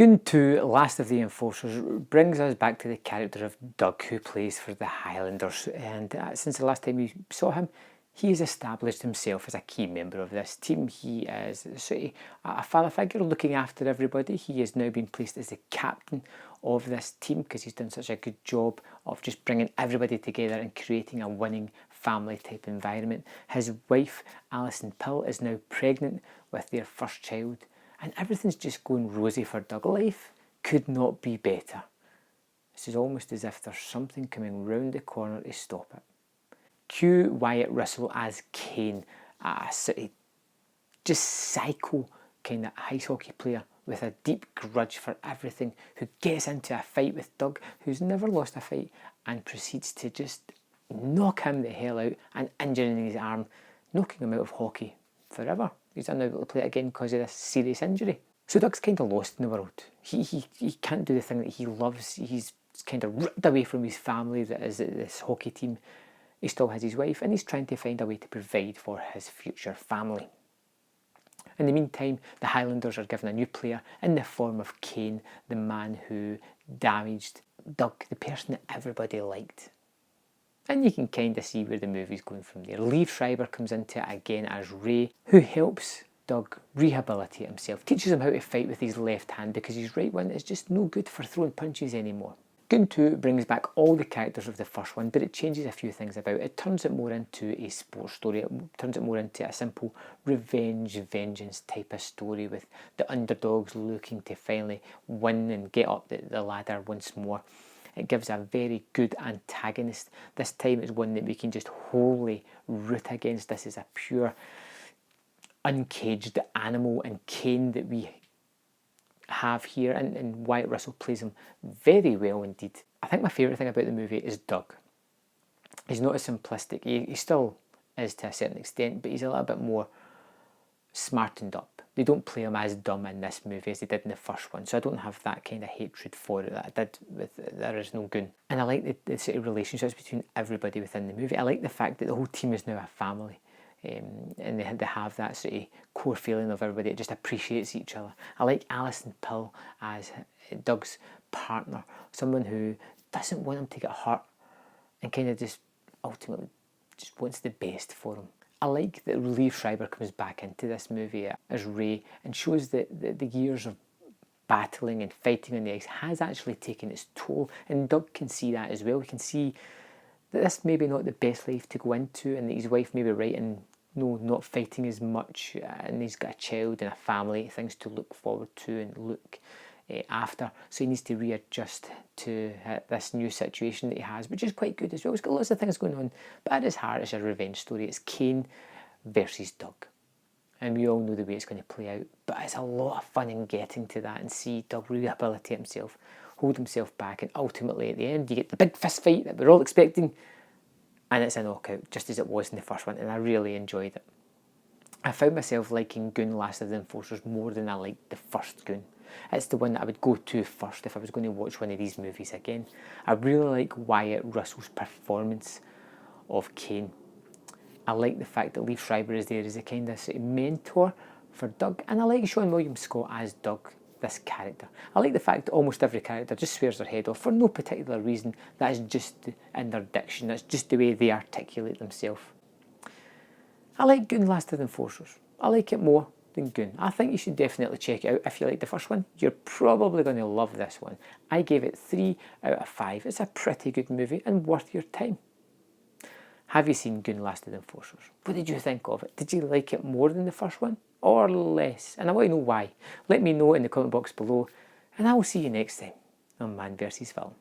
Goon 2, Last of the Enforcers, brings us back to the character of Doug, who plays for the Highlanders, and since the last time we saw him, he has established himself as a key member of this team. He is sort of a father figure looking after everybody. He has now been placed as the captain of this team because he's done such a good job of just bringing everybody together and creating a winning family type environment. His wife, Alison Pill, is now pregnant with their first child, and everything's just going rosy for Doug. Life could not be better. This is almost as if there's something coming round the corner to stop it. Cue Wyatt Russell as Kane, a sort of just psycho kind of ice hockey player with a deep grudge for everything, who gets into a fight with Doug, who's never lost a fight, and proceeds to just knock him the hell out and injuring his arm, knocking him out of hockey forever. He's unable to play it again because of this serious injury. So Doug's kind of lost in the world. He can't do the thing that he loves. He's kind of ripped away from his family that is this hockey team. He still has his wife, and he's trying to find a way to provide for his future family. In the meantime, the Highlanders are given a new player in the form of Kane, the man who damaged Doug, the person that everybody liked. And you can kind of see where the movie's going from there. Liev Schreiber comes into it again as Ray, who helps Doug rehabilitate himself, teaches him how to fight with his left hand because his right one is just no good for throwing punches anymore. Goon 2 brings back all the characters of the first one, but it changes a few things about it. It turns it more into a sports story. It turns it more into a simple revenge, vengeance type of story with the underdogs looking to finally win and get up the ladder once more. It gives a very good antagonist. This time is one that we can just wholly root against. This is a pure, uncaged animal and Kane that we have here, and Wyatt Russell plays him very well indeed. I think my favourite thing about the movie is Doug. He's not as simplistic. He still is to a certain extent, but he's a little bit more smartened up. They don't play him as dumb in this movie as they did in the first one, so I don't have that kind of hatred for it that I did with The Original Goon. And I like the sort of relationships between everybody within the movie. I like the fact that the whole team is now a family. And they have that sort of core feeling of everybody that just appreciates each other. I like Alison Pill as Doug's partner, someone who doesn't want him to get hurt and kind of just ultimately just wants the best for him. I like that Liev Schreiber comes back into this movie as Ray and shows that the years of battling and fighting on the ice has actually taken its toll, and Doug can see that as well. He can see that this may be not the best life to go into, and that his wife may be right in not fighting as much, and he's got a child and a family, things to look forward to and look after, so he needs to readjust to this new situation that he has, which is quite good as well. He's got lots of things going on, but at his heart it's a revenge story. It's Kane versus Doug, and we all know the way it's going to play out, but it's a lot of fun in getting to that and see Doug rehabilitate himself, hold himself back, and ultimately at the end you get the big fist fight that we're all expecting, and it's a knockout, just as it was in the first one, and I really enjoyed it. I found myself liking Goon Last of the Enforcers more than I liked the first Goon. It's the one that I would go to first if I was going to watch one of these movies again. I really like Wyatt Russell's performance of Kane. I like the fact that Liev Schreiber is there as a kind of sort of mentor for Doug, and I like Sean William Scott as Doug, this character. I like the fact that almost every character just swears their head off for no particular reason. That is just in their diction. That's just the way they articulate themselves. I like Goon Last of the Enforcers. I like it more than Goon. I think you should definitely check it out if you like the first one. You're probably going to love this one. I gave it 3 out of 5. It's a pretty good movie and worth your time. Have you seen Goon Last of the Enforcers? What did you think of it? Did you like it more than the first one or less? And I want to know why. Let me know in the comment box below, and I will see you next time on Man vs Film.